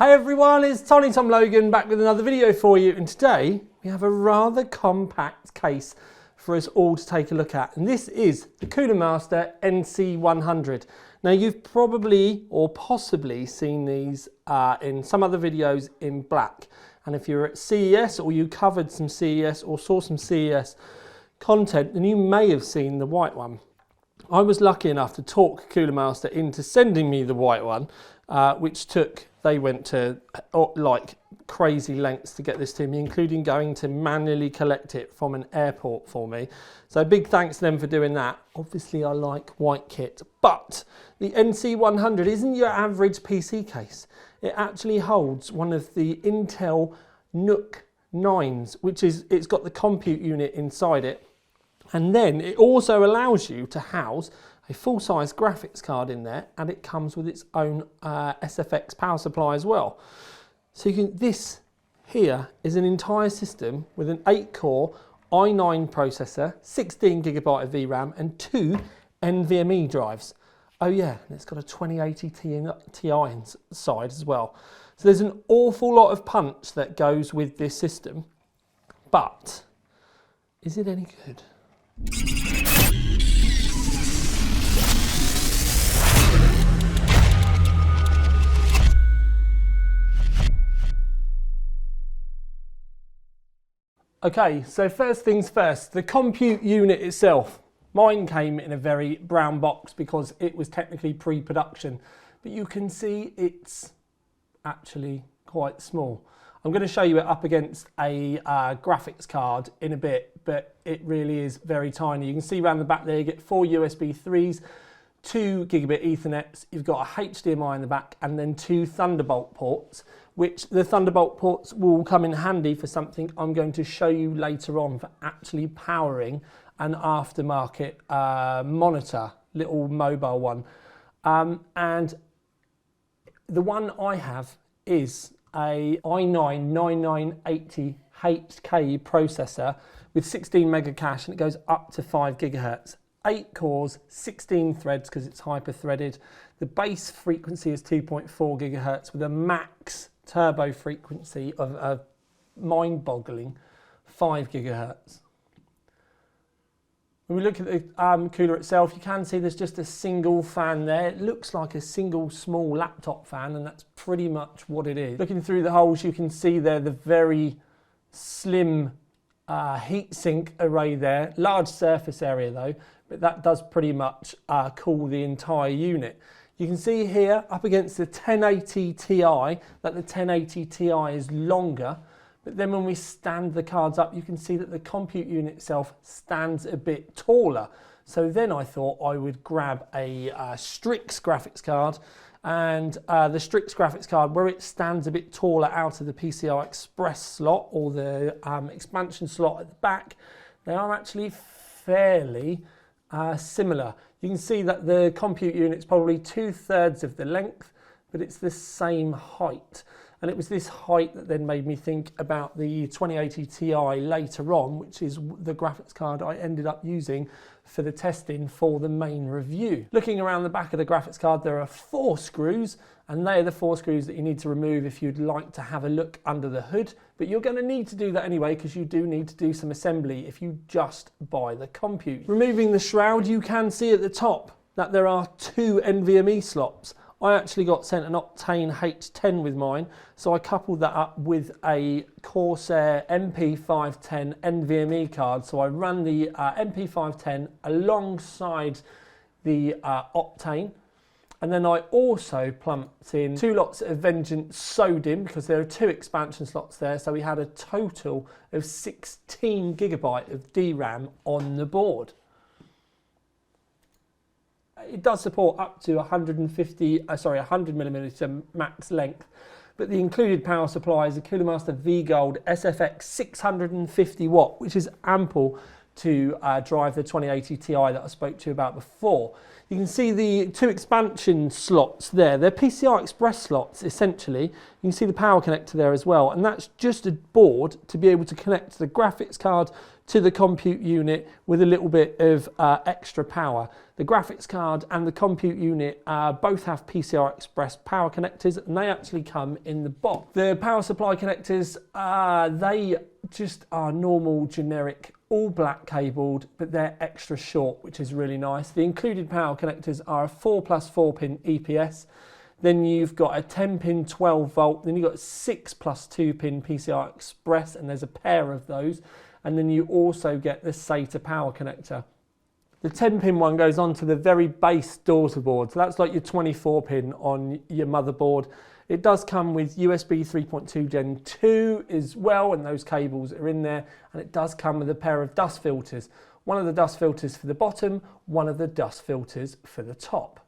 Hi everyone, it's Tom Logan back with another video for you, and today we have a rather compact case for us all to take a look at, and this is the Coolermaster NC100. Now you've probably or possibly seen these in some other videos in black, and if you're at CES or you covered some CES or saw some CES content, then you may have seen the white one. I was lucky enough to talk Coolermaster into sending me the white one, which they went to like crazy lengths to get this to me, including going to manually collect it from an airport for me. So big thanks to them for doing that. Obviously I like white kit, but the NC100 isn't your average PC case. It actually holds one of the Intel NUC 9s, it's got the compute unit inside it. And then it also allows you to house a full-size graphics card in there, and it comes with its own SFX power supply as well. So this here is an entire system with an 8-core i9 processor, 16GB of VRAM, and 2 NVMe drives. Oh yeah, and it's got a 2080 Ti inside as well. So there's an awful lot of punch that goes with this system, but is it any good? Okay, so first things first, the compute unit itself. Mine came in a very brown box because it was technically pre-production, but you can see it's actually quite small. I'm going to show you it up against a graphics card in a bit, but it really is very tiny. You can see around the back there you get 4 USB 3s, 2 gigabit Ethernets, you've got a HDMI in the back, and then 2 Thunderbolt ports, which the Thunderbolt ports will come in handy for something I'm going to show you later on, for actually powering an aftermarket monitor, little mobile one. And the one I have is a i9-9980HK processor with 16 mega cache, and it goes up to 5 gigahertz. 8 cores, 16 threads because it's hyper-threaded. The base frequency is 2.4 gigahertz with a max turbo frequency of a mind-boggling 5 gigahertz. When we look at the cooler itself, you can see there's just a single fan there. It looks like a single small laptop fan, and that's pretty much what it is. Looking through the holes, you can see there the very slim heatsink array there. Large surface area though, but that does pretty much cool the entire unit. You can see here up against the 1080 Ti that the 1080 Ti is longer, but then when we stand the cards up, you can see that the compute unit itself stands a bit taller. So then I thought I would grab a Strix graphics card, and the Strix graphics card, where it stands a bit taller out of the PCI Express slot or the expansion slot at the back, they are actually fairly similar. You can see that the compute unit's probably 2/3 of the length, but it's the same height. And it was this height that then made me think about the 2080 Ti later on, which is the graphics card I ended up using for the testing for the main review. Looking around the back of the graphics card, there are 4 screws, and they are the 4 screws that you need to remove if you'd like to have a look under the hood. But you're going to need to do that anyway, because you do need to do some assembly if you just buy the compute. Removing the shroud, you can see at the top that there are 2 NVMe slots. I actually got sent an Optane H10 with mine, so I coupled that up with a Corsair MP510 NVMe card. So I ran the MP510 alongside the Optane, and then I also plumped in 2 lots of Vengeance SODIMM, because there are 2 expansion slots there, so we had a total of 16 gigabyte of DRAM on the board. It does support up to 100mm max length, but the included power supply is a Coolermaster V Gold SFX 650 watt, which is ample to drive the 2080 Ti that I spoke to you about before. You can see the two expansion slots there. They're PCI Express slots, essentially. You can see the power connector there as well. And that's just a board to be able to connect the graphics card to the compute unit with a little bit of extra power. The graphics card and the compute unit both have PCI Express power connectors, and they actually come in the box. The power supply connectors, they just are normal, generic, all black cabled, but they're extra short, which is really nice. The included power connectors are a 4+4 pin EPS. Then you've got a 10 pin 12 volt. Then you've got a 6+2 pin PCI Express, and there's a pair of those. And then you also get the SATA power connector. The 10 pin one goes onto the very base daughter board. So that's like your 24 pin on your motherboard. It does come with USB 3.2 Gen 2 as well, and those cables are in there. And it does come with a pair of dust filters. One of the dust filters for the bottom, one of the dust filters for the top.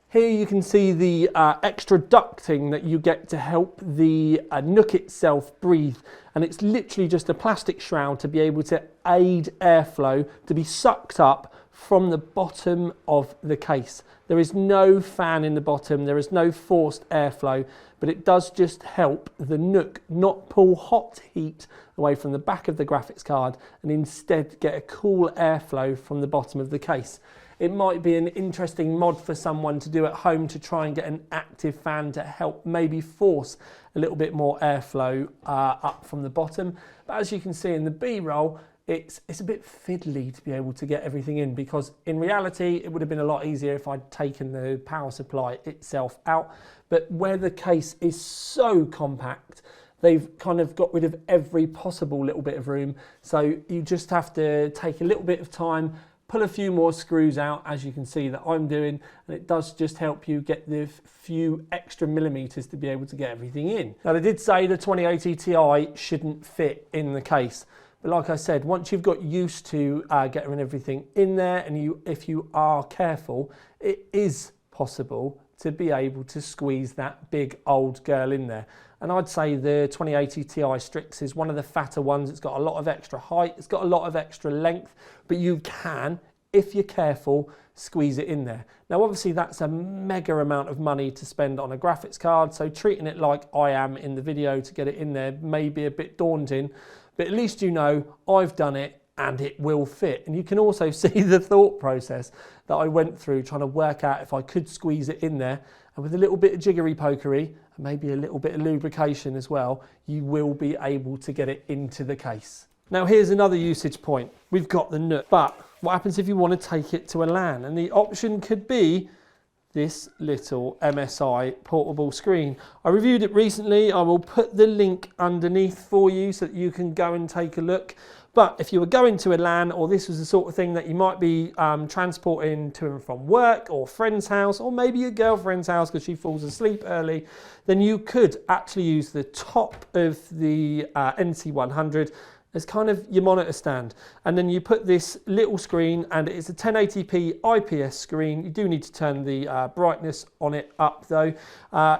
Here you can see the extra ducting that you get to help the NUC itself breathe. And it's literally just a plastic shroud to be able to aid airflow to be sucked up from the bottom of the case. There is no fan in the bottom, there is no forced airflow, but it does just help the NUC not pull hot heat away from the back of the graphics card and instead get a cool airflow from the bottom of the case. It might be an interesting mod for someone to do at home to try and get an active fan to help maybe force a little bit more airflow up from the bottom. But as you can see in the B-roll, it's a bit fiddly to be able to get everything in, because in reality it would have been a lot easier if I'd taken the power supply itself out. But where the case is so compact, they've kind of got rid of every possible little bit of room. So you just have to take a little bit of time, pull a few more screws out, as you can see that I'm doing, and it does just help you get the few extra millimeters to be able to get everything in. Now, they did say the 2080 Ti shouldn't fit in the case, but like I said, once you've got used to getting everything in there, and if you are careful, it is possible to be able to squeeze that big old girl in there. And I'd say the 2080 Ti Strix is one of the fatter ones. It's got a lot of extra height, it's got a lot of extra length, but you can, if you're careful, squeeze it in there. Now obviously that's a mega amount of money to spend on a graphics card, so treating it like I am in the video to get it in there may be a bit daunting, but at least you know I've done it and it will fit. And you can also see the thought process that I went through trying to work out if I could squeeze it in there, and with a little bit of jiggery pokery and maybe a little bit of lubrication as well, you will be able to get it into the case. Now here's another usage point. We've got the NUC, but what happens if you want to take it to a LAN? And the option could be this little MSI portable screen. I reviewed it recently. I will put the link underneath for you so that you can go and take a look. But if you were going to a LAN, or this was the sort of thing that you might be transporting to and from work or friend's house, or maybe your girlfriend's house because she falls asleep early, then you could actually use the top of the NC100 as kind of your monitor stand. And then you put this little screen, and it's a 1080p IPS screen. You do need to turn the brightness on it up though.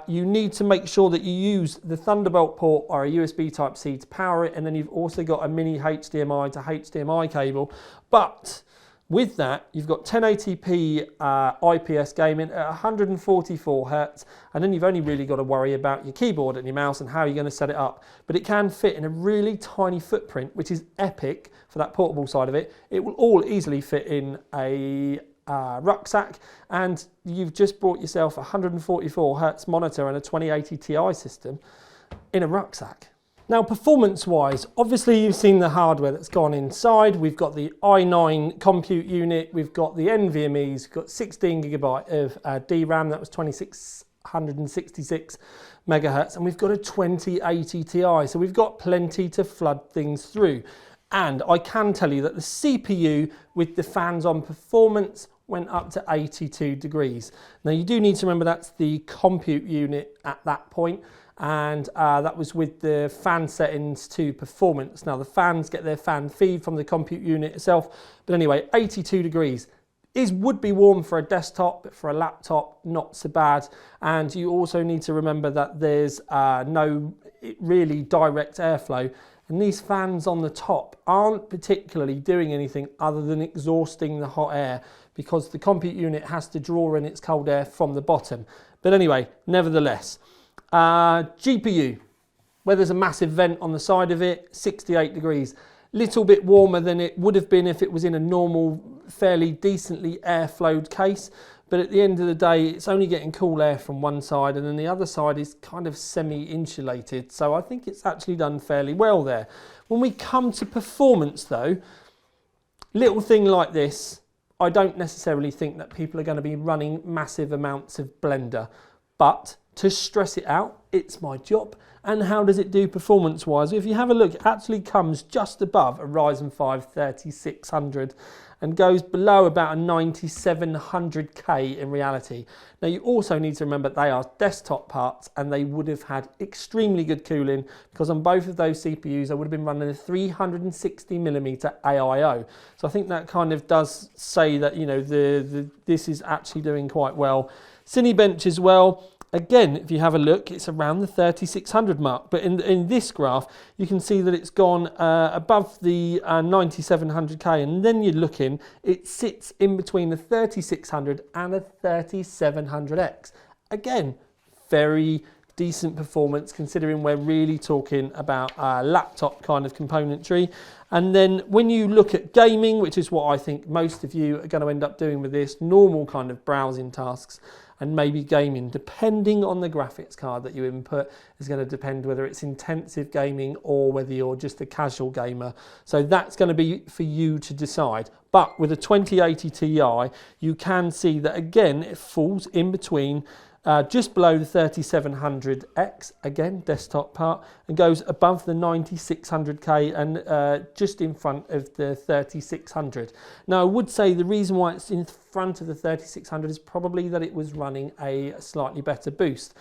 You need to make sure that you use the Thunderbolt port or a USB Type-C to power it, and then you've also got a mini HDMI to HDMI cable. But with that, you've got 1080p IPS gaming at 144 Hz, and then you've only really got to worry about your keyboard and your mouse and how you're going to set it up. But it can fit in a really tiny footprint, which is epic for that portable side of it. It will all easily fit in a rucksack, and you've just brought yourself a 144 Hz monitor and a 2080 Ti system in a rucksack. Now, performance-wise, obviously you've seen the hardware that's gone inside. We've got the i9 compute unit, we've got the NVMe's, we've got 16 gigabyte of DRAM, that was 2666 megahertz, and we've got a 2080 Ti, so we've got plenty to flood things through. And I can tell you that the CPU with the fans on performance went up to 82 degrees. Now, you do need to remember that's the compute unit at that point, and that was with the fan settings to performance. Now the fans get their fan feed from the compute unit itself, but anyway, 82 degrees would be warm for a desktop, but for a laptop, not so bad. And you also need to remember that there's no really direct airflow And these fans on the top aren't particularly doing anything other than exhausting the hot air, because the compute unit has to draw in its cold air from the bottom. But anyway, nevertheless, GPU, where there's a massive vent on the side of it, 68 degrees. Little bit warmer than it would have been if it was in a normal, fairly decently airflowed case. But at the end of the day, it's only getting cool air from one side, and then the other side is kind of semi-insulated. So I think it's actually done fairly well there. When we come to performance though, little thing like this, I don't necessarily think that people are going to be running massive amounts of Blender. But to stress it out, it's my job. And how does it do performance-wise? If you have a look, it actually comes just above a Ryzen 5 3600 and goes below about a 9700K in reality. Now you also need to remember they are desktop parts, and they would have had extremely good cooling, because on both of those CPUs I would have been running a 360mm AIO. So I think that kind of does say that, you know, this is actually doing quite well. Cinebench as well. Again, if you have a look, it's around the 3600 mark, but in this graph you can see that it's gone above the 9700K, and then you're looking, it sits in between the 3600 and a 3700X. Again, very decent performance considering we're really talking about laptop kind of componentry. And then when you look at gaming, which is what I think most of you are going to end up doing with this, normal kind of browsing tasks, and maybe gaming, depending on the graphics card that you input, is going to depend whether it's intensive gaming or whether you're just a casual gamer. So that's going to be for you to decide. But with a 2080 Ti, you can see that again, it falls in between just below the 3700X, again desktop part, and goes above the 9600K and just in front of the 3600. Now I would say the reason why it's in front of the 3600 is probably that it was running a slightly better boost.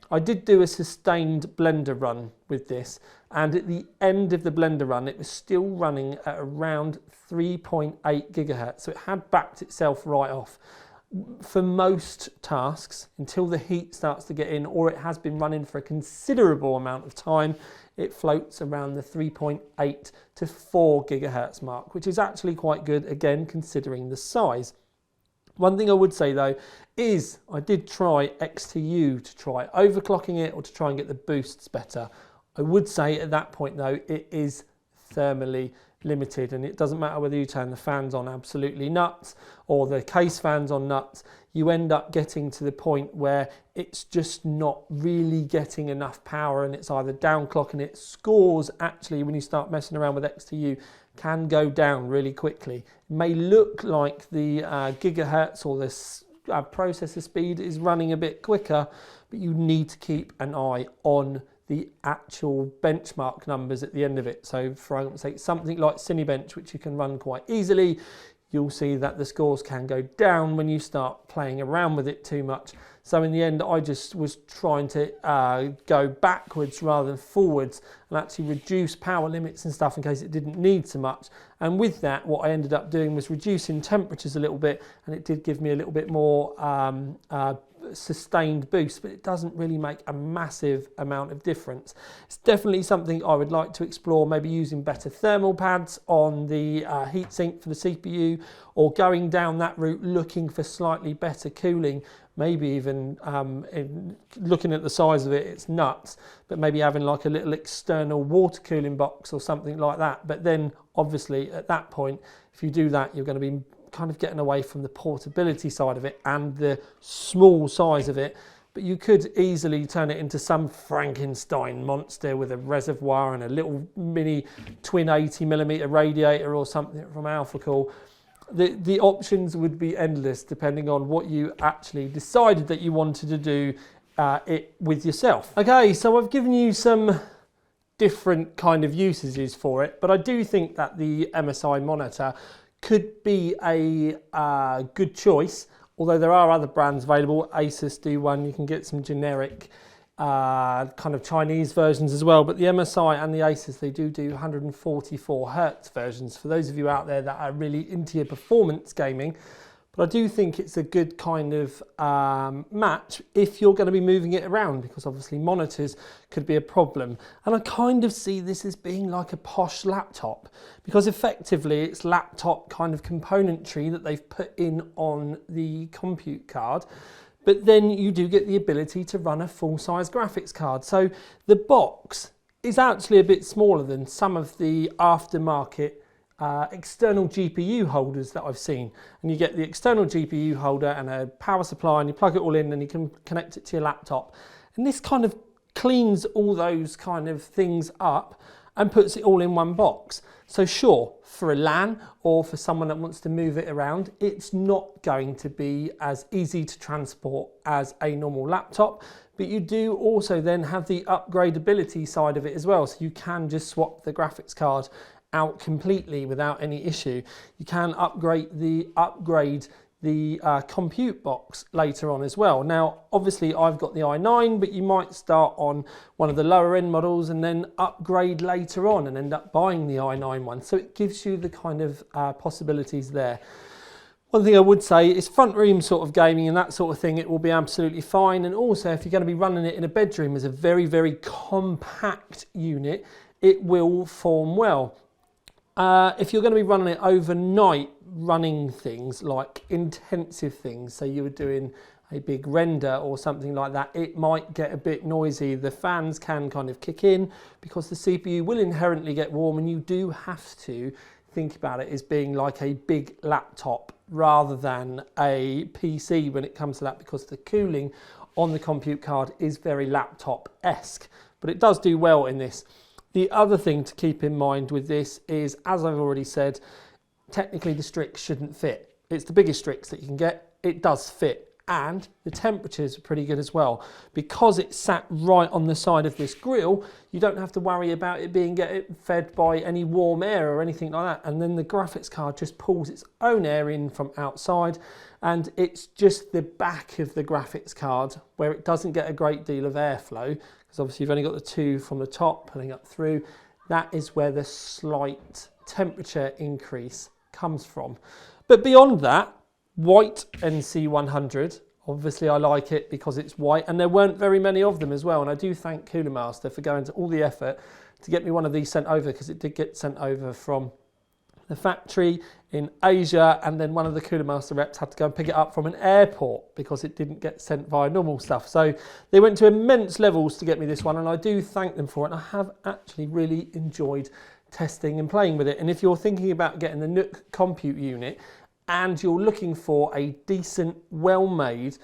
I did do a sustained Blender run with this, and at the end of the Blender run it was still running at around 3.8 gigahertz, so it had backed itself right off. For most tasks, until the heat starts to get in, or it has been running for a considerable amount of time, it floats around the 3.8 to 4 gigahertz mark, which is actually quite good, again, considering the size. One thing I would say though is I did try XTU to try overclocking it or to try and get the boosts better. I would say at that point though, it is thermally limited, and it doesn't matter whether you turn the fans on absolutely nuts or the case fans on nuts, you end up getting to the point where it's just not really getting enough power, and it's either downclocking. It scores actually when you start messing around with XTU can go down really quickly. It may look like the gigahertz or the processor speed is running a bit quicker, but you need to keep an eye on the actual benchmark numbers at the end of it. So for argument's sake, something like Cinebench, which you can run quite easily, you'll see that the scores can go down when you start playing around with it too much. So in the end, I just was trying to go backwards rather than forwards and actually reduce power limits and stuff in case it didn't need so much. And with that, what I ended up doing was reducing temperatures a little bit, and it did give me a little bit more sustained boost, but it doesn't really make a massive amount of difference. It's definitely something I would like to explore, maybe using better thermal pads on the heatsink for the CPU, or going down that route looking for slightly better cooling. Maybe even looking at the size of it, it's nuts, but maybe having like a little external water cooling box or something like that. But then obviously at that point, if you do that, you're going to be kind of getting away from the portability side of it and the small size of it. But you could easily turn it into some Frankenstein monster with a reservoir and a little mini twin 80mm radiator or something from AlphaCool. The options would be endless depending on what you actually decided that you wanted to do it with yourself. Okay, so I've given you some different kind of usages for it, but I do think that the MSI monitor could be a good choice, although there are other brands available. Asus do one, you can get some generic kind of Chinese versions as well, but the MSI and the Asus, they do 144 Hertz versions for those of you out there that are really into your performance gaming. But But I do think it's a good kind of match if you're going to be moving it around, because obviously monitors could be a problem. And I kind of see this as being like a posh laptop, because effectively it's laptop kind of componentry that they've put in on the compute card. But then you do get the ability to run a full-size graphics card. So the box is actually a bit smaller than some of the aftermarket external GPU holders that I've seen. And you get the external GPU holder and a power supply, and you plug it all in and you can connect it to your laptop. And this kind of cleans all those kind of things up and puts it all in one box. So sure, for a LAN or for someone that wants to move it around, it's not going to be as easy to transport as a normal laptop, but you do also then have the upgradability side of it as well. So you can just swap the graphics card out completely without any issue. You can upgrade the compute box later on as well. Now, obviously I've got the i9, but you might start on one of the lower end models and then upgrade later on and end up buying the i9 one. So it gives you the kind of possibilities there. One thing I would say is front room sort of gaming and that sort of thing, it will be absolutely fine. And also if you're going to be running it in a bedroom as a very, very compact unit, it will form well. If you're going to be running it overnight, running things like intensive things, so you were doing a big render or something like that, it might get a bit noisy. The fans can kind of kick in because the CPU will inherently get warm, and you do have to think about it as being like a big laptop rather than a PC when it comes to that, because the cooling on the compute card is very laptop-esque, but it does do well in this. The other thing to keep in mind with this is, as I've already said, technically the Strix shouldn't fit. It's the biggest Strix that you can get. It does fit, and the temperatures are pretty good as well. Because it's sat right on the side of this grill, you don't have to worry about it being fed by any warm air or anything like that. And then the graphics card just pulls its own air in from outside, and it's just the back of the graphics card where it doesn't get a great deal of airflow, because obviously you've only got the two from the top pulling up through. That is where the slight temperature increase comes from. But beyond that, white NC100, obviously I like it because it's white, and there weren't very many of them as well, and I do thank Coolermaster for going to all the effort to get me one of these sent over, because it did get sent over from the factory in Asia, and then one of the Coolermaster reps had to go and pick it up from an airport because it didn't get sent via normal stuff. So they went to immense levels to get me this one, and I do thank them for it. And I have actually really enjoyed testing and playing with it. And if you're thinking about getting the NUC compute unit and you're looking for a decent, well-made,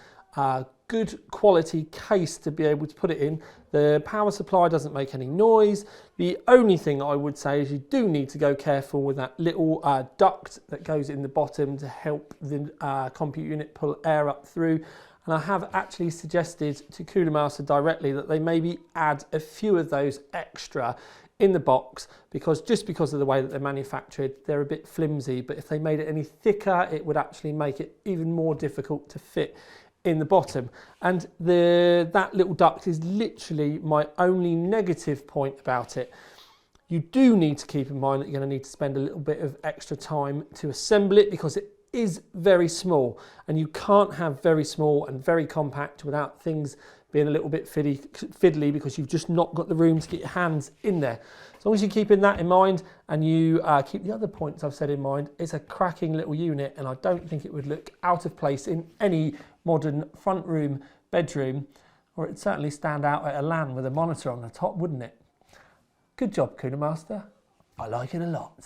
good quality case to be able to put it in, the power supply doesn't make any noise. The only thing I would say is you do need to go careful with that little duct that goes in the bottom to help the compute unit pull air up through. And I have actually suggested to Coolermaster directly that they maybe add a few of those extra in the box, because just because of the way that they're manufactured, they're a bit flimsy. But if they made it any thicker, it would actually make it even more difficult to fit in the bottom. And that little duct is literally my only negative point about it. You do need to keep in mind that you're going to need to spend a little bit of extra time to assemble it, because it is very small, and you can't have very small and very compact without things being a little bit fiddly, because you've just not got the room to get your hands in there. As long as you're keeping that in mind, and you keep the other points I've said in mind, it's a cracking little unit, and I don't think it would look out of place in any modern front room bedroom, or it'd certainly stand out at a LAN with a monitor on the top, wouldn't it? Good job, Coolermaster. I like it a lot.